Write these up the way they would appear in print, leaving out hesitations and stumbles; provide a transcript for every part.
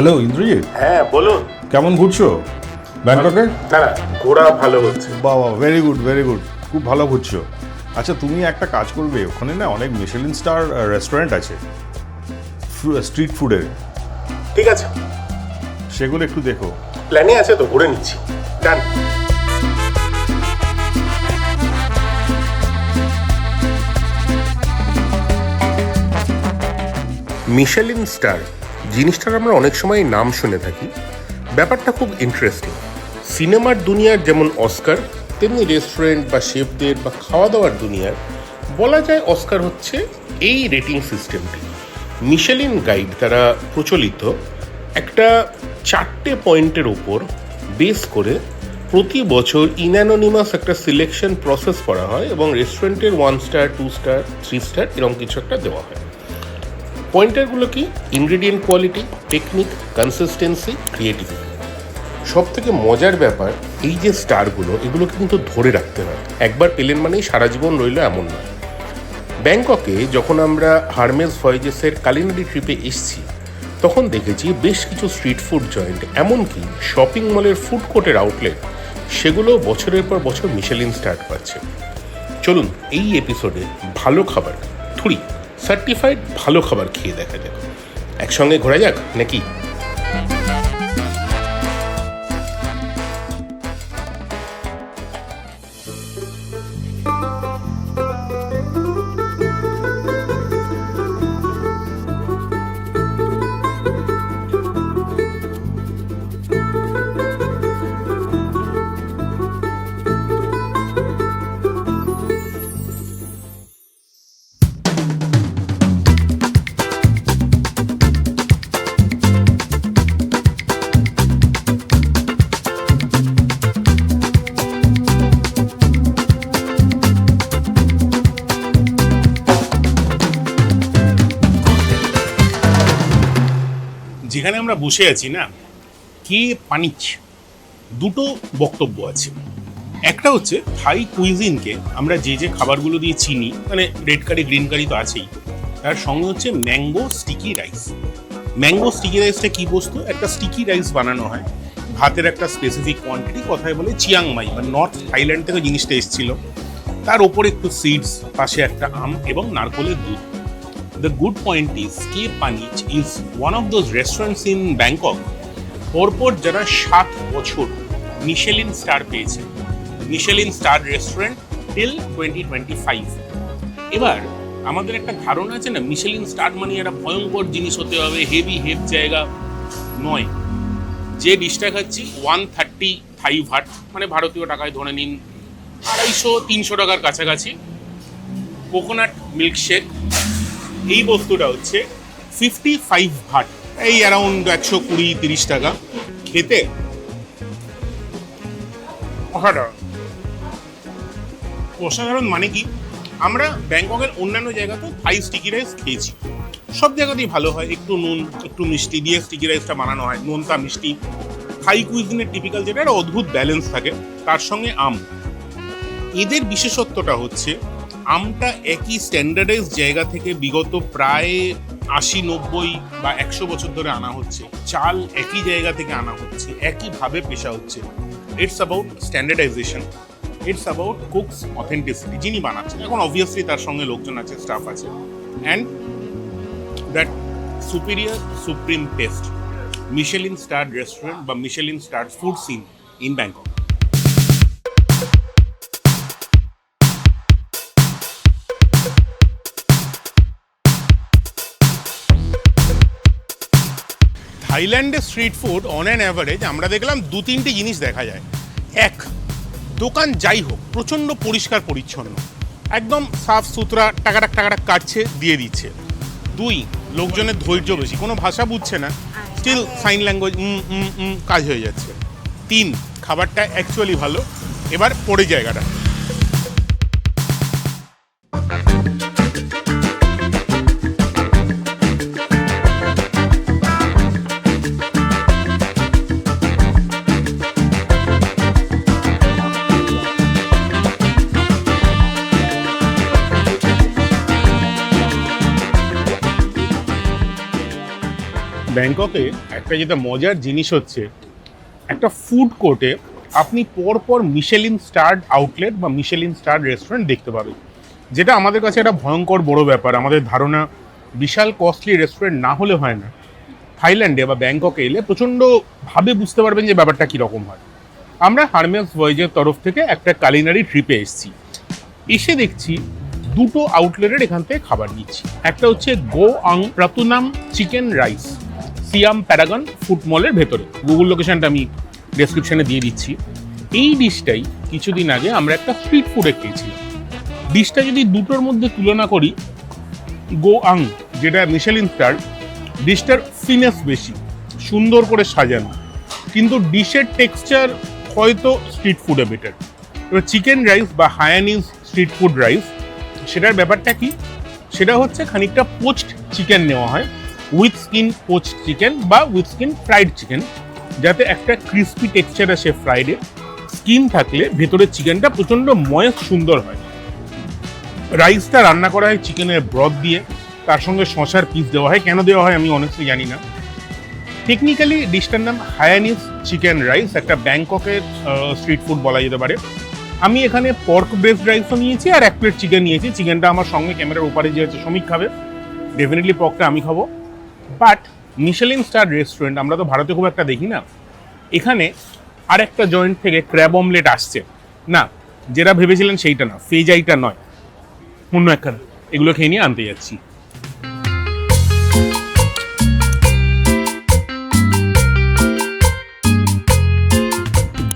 Hello Indrajit, হ্যাঁ বলুন। কেমন ঘুরছো ব্যাংককে? না ঘোরা ভালো হচ্ছে। বাবা, ভেরি গুড ভেরি গুড, খুব ভালো ঘুরছো। আচ্ছা, তুমি একটা কাজ করবে, ওখানে না অনেক মিশেলিন স্টার রেস্টুরেন্ট আছে স্ট্রিট ফুডের, ঠিক আছে, সেগুলো একটু দেখো। প্ল্যানে আছে তো, ঘুরে নিচ্ছি। ডান। মিশেলিন স্টার জিনিসটার আমরা অনেক সময় নাম শুনে থাকি। ব্যাপারটা খুব ইন্টারেস্টিং। সিনেমার দুনিয়ার যেমন অস্কার, তেমনি রেস্টুরেন্ট বা শেফদের বা খাওয়া দাওয়ার দুনিয়ার বলা যায় অস্কার হচ্ছে এই রেটিং সিস্টেমটি। মিশেলিন গাইড দ্বারা প্রচলিত একটা 4টে পয়েন্টের ওপর বেস করে প্রতি বছর ইনঅ্যানোনিমাস একটা সিলেকশন প্রসেস করা হয় এবং রেস্টুরেন্টের 1 স্টার 2 স্টার 3 স্টার এরকম কিছু একটা দেওয়া হয়। পয়েন্টারগুলো কি? Ingredient quality, technique, consistency, creativity. সব থেকে মজার ব্যাপার, এই যে স্টারগুলো, এগুলোকে কিন্তু ধরে রাখতে হয়। একবার পেলেন মানেই সারা জীবন রইল এমন নয়। ব্যাংককে যখন আমরা হারমেস ভয়েজেসের কালিনারি ট্রিপে এসেছি, তখন দেখেছি বেশ কিছু স্ট্রিট ফুড জয়েন্ট, এমনকি শপিং মলের ফুড কোর্টের আউটলেট, সেগুলো বছরের পর বছর মিশেলিন স্টার পাচ্ছে। চলুন এই এপিসোডে ভালো খাবার, সার্টিফাইড ভালো খাবার খেয়ে দেখা যাক। একসঙ্গে ঘোরা যাক নাকি? যেখানে আমরা বসে আছি না, কে পানিচ, দুটো বক্তব্য আছে। একটা হচ্ছে থাই কুইজিনকে আমরা যে যে খাবারগুলো দিয়ে চিনি, মানে রেড কারি গ্রিন কারি তো আছেই, তার সঙ্গে হচ্ছে mango sticky rice. Mango sticky রাইসটা কি বস্তু? একটা স্টিকি রাইস বানানো হয়, ভাতের একটা স্পেসিফিক কোয়ান্টিটি, কথায় বলে চিয়াংমাই বা নর্থ থাইল্যান্ড থেকে জিনিসটা এসেছিল। তার ওপরে একটু সিডস, পাশে একটা আম এবং নারকোলের দুধ। The good point is, K Panich is one of those restaurants in Bangkok পরপর যারা 7 বছর মিশেলিন স্টার পেয়েছে, মিশেলিন স্টার রেস্টুরেন্ট টিল 2025। এবার আমাদের একটা ধারণা আছে না, মিশেলিন স্টার মানে একটা ভয়ঙ্কর জিনিস হতে হবে, হেভি জায়গা নয়। যে ডিশটা খাচ্ছি 130 থাই ভাট, মানে ভারতীয় টাকায় ধরে নিন 250-300 টাকার কাছাকাছি। কোকোনাট মিল্কশেক, এই বস্তুটা হচ্ছে 55 ভাট, এই অ্যারাউন্ড 120-30 টাকা। খেতে অসাধারণ। মানে কি, আমরা ব্যাংককের অন্যান্য জায়গাতেও থাই স্টিকি রাইস খেয়েছি, সব জায়গাতেই ভালো হয়, একটু নুন একটু মিষ্টি দিয়ে স্টিকি রাইসটা বানানো হয়, নোনতা মিষ্টি। থাই কুইজিনের টিপিক্যাল যেটা, একটা অদ্ভুত ব্যালেন্স থাকে, তার সঙ্গে আম। এদের বিশেষত্বটা হচ্ছে আমটা একই স্ট্যান্ডার্ডাইজ জায়গা থেকে বিগত প্রায় 80-90 বা 100 বছর ধরে আনা হচ্ছে। চাল একই জায়গা থেকে আনা হচ্ছে, একইভাবে পেশা হচ্ছে। It's about standardisation, it's about cooks authenticity. যিনি বানাচ্ছেন, এখন অবভিয়াসলি তার সঙ্গে লোকজন আছে, স্টাফ আছে, and that superior supreme taste. Michelin star restaurant বা Michelin star food scene in Bangkok. থাইল্যান্ডের street food on an average আমরা দেখলাম 2-3টে জিনিস দেখা যায়। এক, দোকান যাই হোক প্রচণ্ড পরিষ্কার পরিচ্ছন্ন, একদম সাফ সুতরা, টাকাটাক কাটছে দিয়ে দিচ্ছে। 2, লোকজনের ধৈর্য বেশি, কোনো ভাষা বুঝছে না, স্টিল সাইন ল্যাঙ্গুয়েজ কাজ হয়ে যাচ্ছে। 3, খাবারটা অ্যাকচুয়ালি ভালো। এবার পড়ে জায়গাটা, ব্যাংককে একটা যেটা মজার জিনিস হচ্ছে, একটা ফুড কোর্টে আপনি পরপর মিশেলিন স্টার্ড আউটলেট বা মিশেলিন স্টার্ড রেস্টুরেন্ট দেখতে পাবেন, যেটা আমাদের কাছে একটা ভয়ঙ্কর বড় ব্যাপার। আমাদের ধারণা বিশাল কস্টলি রেস্টুরেন্ট না হলে হয় না। থাইল্যান্ডে বা ব্যাংককে এলে প্রচণ্ডভাবে বুঝতে পারবেন যে ব্যাপারটা কীরকম হয়। আমরা হারমেস ভয়েজের তরফ থেকে একটা কালিনারি ট্রিপে এসেছি, এসে দেখছি দুটো আউটলেটের এখান থেকে খাবার নিচ্ছি। একটা হচ্ছে গো আং প্রাতুনাম চিকেন রাইস, সিয়াম প্যারাগন ফুড মলের ভেতরে। গুগল লোকেশনটা আমি ডেসক্রিপশনে দিয়ে দিচ্ছি। এই ডিশটাই কিছুদিন আগে আমরা একটা স্ট্রিট ফুডে খেয়েছিলাম। ডিশটা যদি দুটোর মধ্যে তুলনা করি, গো আং যেটা মিশেলিন স্টার, ডিশটার ফিনেস বেশি, সুন্দর করে সাজানো, কিন্তু ডিশের টেক্সচার হয়তো স্ট্রিট ফুডে বেটার। এবার চিকেন রাইস বা হায়ানিজ স্ট্রিট ফুড রাইস, সেটার ব্যাপারটা কি, সেটা হচ্ছে খানিকটা পোচড চিকেন নেওয়া হয়, উইথ স্কিন পোচড চিকেন বা উইথ স্কিন ফ্রাইড চিকেন, যাতে একটা ক্রিস্পি টেক্সচার আসে ফ্রাইডে। স্কিন থাকলে ভেতরের চিকেনটা প্রচণ্ড ময়েস্ট সুন্দর হয়। রাইসটা রান্না করা হয় চিকেনের ব্রথ দিয়ে, তার সঙ্গে শশার পিস দেওয়া হয়। কেন দেওয়া হয় আমি অনেস্টলি জানি না। টেকনিক্যালি ডিশটার নাম হায়ানিজ চিকেন রাইস, একটা ব্যাংককের স্ট্রিট ফুড বলা যেতে পারে। আমি এখানে পর্ক বেসড রাইসও নিয়েছি আর 1 প্লেট চিকেন নিয়েছি। চিকেনটা আমার সঙ্গে ক্যামেরার ওপারে যে আছে সমীক খাবে, ডেফিনেটলি পর্কটা আমি খাবো। বাট মিশেলিন স্টার রেস্টুরেন্ট আমরা তো ভারতে খুব একটা দেখি না। এখানে আরেকটা জয়েন্ট থেকে ক্র্যাব অমলেট আসছে, না যেটা ভেবেছিলেন সেইটা না, ফেজাইটা নয়, অন্য একখানা। এগুলো খেয়ে নিয়ে আনতে যাচ্ছি।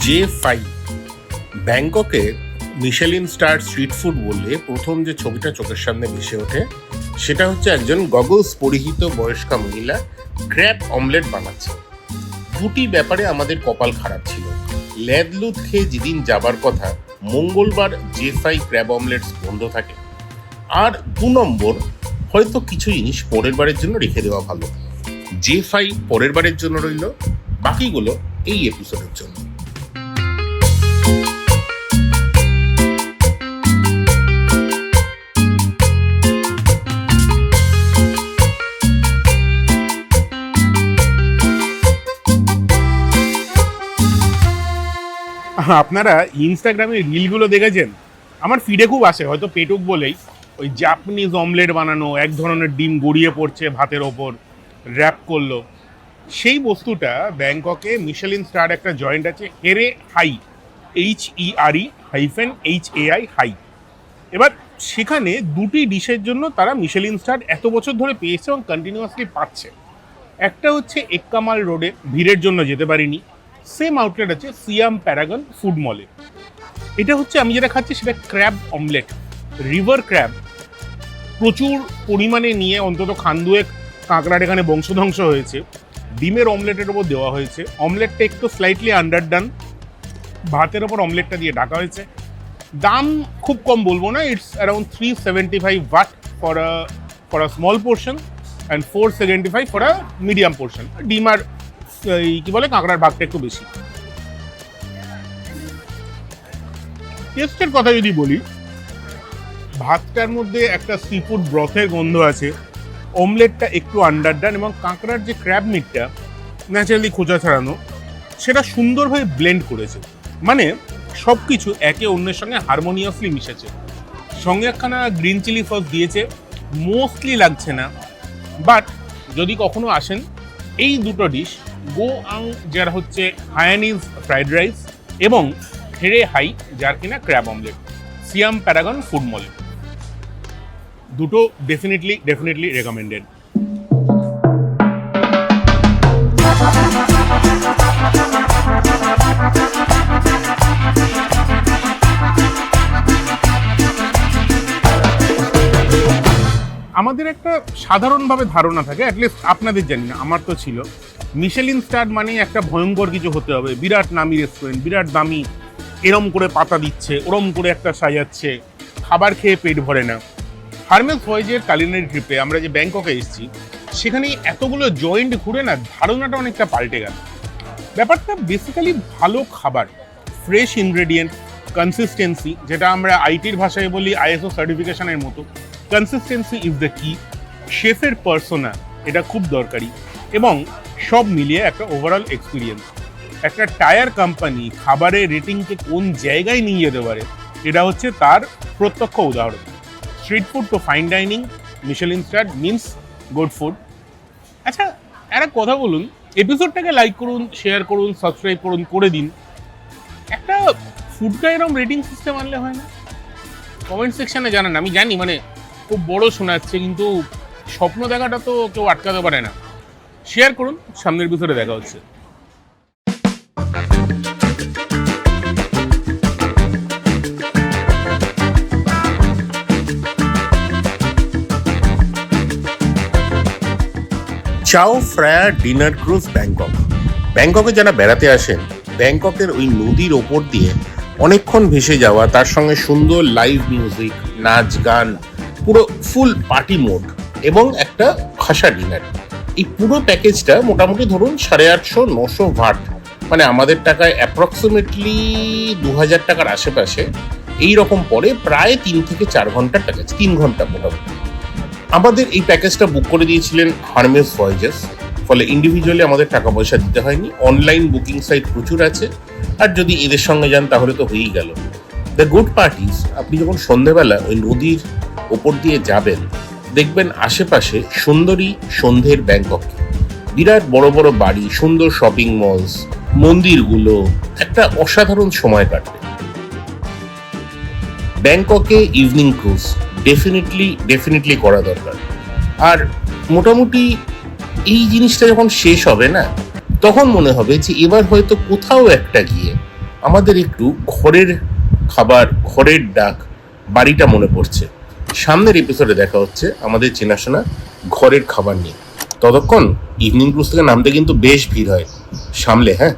J5 ব্যাংককে মিশেলিন স্টার স্ট্রিট ফুড বললে প্রথম যে ছবিটা চোখের সামনে ভেসে ওঠে সেটা হচ্ছে একজন গগলস পরিহিত বয়স্কা মহিলা ক্র্যাব অমলেট বানাচ্ছে। দুটি ব্যাপারে আমাদের কপাল খারাপ ছিল। ল্যাদলুদ খেয়ে যেদিন যাবার কথা, মঙ্গলবার J5 ক্র্যাব অমলেটস বন্ধ থাকে। আর 2 নম্বর, হয়তো কিছু জিনিস পরের বারের জন্য রেখে দেওয়া ভালো। J5 পরের বারের জন্য রইল, বাকিগুলো এই এপিসোডের জন্য। আপনারা ইনস্টাগ্রামে রিলগুলো দেখেছেন? আমার ফিডে খুব আসে, হয়তো পেটুক বলেই। ওই জাপানিজ অমলেট বানানো, এক ধরনের ডিম গড়িয়ে পড়ছে ভাতের ওপর, র্যাপ করলো। সেই বস্তুটা ব্যাংককে মিশেলিন স্টার একটা জয়েন্ট আছে, হেরে হাই, HERE-HAI হাই। এবার সেখানে দুটি ডিশের জন্য তারা মিশেলিন স্টার এত বছর ধরে পেয়েছে এবং কন্টিনিউয়াসলি পাচ্ছে। একটা হচ্ছে এক্কামাল রোডে, ভিড়ের জন্য যেতে পারিনি। সেম আউটলেট আছে সিয়াম প্যারাগন ফুড মলে। এটা হচ্ছে আমি যেটা খাচ্ছি সেটা ক্র্যাব অমলেট, রিভার ক্র্যাব প্রচুর পরিমাণে নিয়ে, অন্তত খান্দুয়েক কাঁকড়ার এখানে বংশধ্বংস হয়েছে, ডিমের অমলেটের ওপর দেওয়া হয়েছে। অমলেটটা একটু স্লাইটলি আন্ডারডান, ভাতের ওপর অমলেটটা দিয়ে ঢাকা হয়েছে। দাম খুব কম বলবো না, it's around 375 but for a small portion and 475 for a medium portion. ডিম আর এই কি বলে কাঁকড়ার ভাগটা একটু বেশি। টেস্টের কথা যদি বলি, ভাতটার মধ্যে একটা সি ফুড ব্রথের গন্ধ আছে, অমলেটটা একটু আন্ডারডান, এবং কাঁকড়ার যে ক্র্যাব মিটটা ন্যাচারালি খোঁজা ছাড়ানো, সেটা সুন্দরভাবে ব্লেন্ড করেছে। মানে সব কিছু একে অন্যের সঙ্গে হারমোনিয়াসলি মিশেছে। সঙ্গে একখানা গ্রিন চিলি সস দিয়েছে, মোস্টলি লাগছে না। বাট যদি কখনো আসেন, এই দুটো ডিশ, গো আং যার হচ্ছে হায়ানিজ ফ্রাইড রাইস এবং হেরে হাই যার কিনা ক্র্যাব অমলেট, সিয়াম প্যারাগন ফুড মলে, দুটো ডেফিনেটলি রেকমেন্ডেড। আমাদের একটা সাধারণভাবে ধারণা থাকে, অ্যাটলিস্ট আপনাদের জানি না, আমার তো ছিল, মিশেলিন স্টার মানে একটা ভয়ঙ্কর কিছু হতে হবে, বিরাট নামি রেস্টুরেন্ট, বিরাট দামি, এরম করে পাতা দিচ্ছে, ওরম করে একটা সাজাচ্ছে, খাবার খেয়ে পেট ভরে না। হারমেস ভয়েজের কালিনারি ট্রিপে আমরা যে ব্যাংককে এসেছি, সেখানে এতগুলো জয়েন্ট ঘুরে না ধারণাটা অনেকটা পাল্টে গেল। ব্যাপারটা বেসিক্যালি ভালো খাবার, ফ্রেশ ইনগ্রেডিয়েন্ট, কনসিস্টেন্সি, যেটা আমরা আইটির ভাষায় বলি ISO সার্টিফিকেশনের মতো। কনসিস্টেন্সি ইজ দ্য কি। শেফের পার্সোনা, এটা খুব দরকারি। এবং সব মিলিয়ে একটা ওভারঅল এক্সপিরিয়েন্স। একটা টায়ার কোম্পানি খাবারের রেটিংকে কোন জায়গায় নিয়ে যেতে পারে, এটা হচ্ছে তার প্রত্যক্ষ উদাহরণ। Street food to fine dining, Michelin star means good food. আচ্ছা, একটা কথা বলুন, এপিসোডটাকে লাইক করুন, শেয়ার করুন, সাবস্ক্রাইব করুন, করে দিন। একটা ফুডটা এরকম রেটিং সিস্টেম আনলে হয় না? কমেন্ট সেকশনে জানান। আমি জানি মানে খুব বড় শোনাচ্ছে, কিন্তু স্বপ্ন দেখাটা তো কেউ আটকাতে পারে না। শেয়ার করুন, সামনের এপিসোডে দেখা হচ্ছে। চাও ফ্রায়া ডিনার ক্রুজ ব্যাংকক। ব্যাংককে যারা বেড়াতে আসেন, ব্যাংককের ওই নদীর ওপর দিয়ে অনেকক্ষণ ভেসে যাওয়া, তার সঙ্গে সুন্দর লাইভ মিউজিক, নাচ গান, পুরো ফুল পার্টি মোড এবং একটা খাসা ডিনার, এই পুরো প্যাকেজটা মোটামুটি ধরুন 850-900 ভাট, মানে আমাদের টাকায় অ্যাপ্রক্সিমেটলি 2000 টাকার আশেপাশে এই রকম পড়ে। প্রায় 3 থেকে 4 ঘন্টার প্যাকেজ, 3 ঘন্টা মোটামুটি। আমাদের এই প্যাকেজটা বুক করে দিয়েছিলেন হারমেস ভয়েজেস, ফলে ইন্ডিভিজুয়ালি আমাদের টাকা পয়সা দিতে হয়নি। অনলাইন বুকিং সাইট প্রচুর আছে, আর যদি এদের সঙ্গে যান তাহলে তো হয়েই গেল। দ্য গুড পার্টিস, আপনি যখন সন্ধেবেলা ওই নদীর ওপর দিয়ে যাবেন, দেখবেন আশেপাশে সুন্দরী সন্ধ্যের ব্যাংকক, বিরাট বড় বড় বাড়ি, সুন্দর শপিং মলস, মন্দিরগুলো, একটা অসাধারণ সময় কাটবে। ব্যাংককে ইভিনিং ক্রুজ ডেফিনেটলি করা দরকার। আর মোটামুটি এই জিনিসটা যখন শেষ হবে না, তখন মনে হবে যে এবার হয়তো কোথাও একটা গিয়ে আমাদের একটু ঘরের খাবার, ঘরের ডাক, বাড়িটা মনে পড়ছে। সামনের এপিসোডে দেখা হচ্ছে আমাদের চেনাশোনা ঘরের খাবার নিয়ে। ততক্ষণ ইভিনিং ক্রুজ থেকে নামতে কিন্তু বেশ ভিড় হয়, সামলে। হ্যাঁ।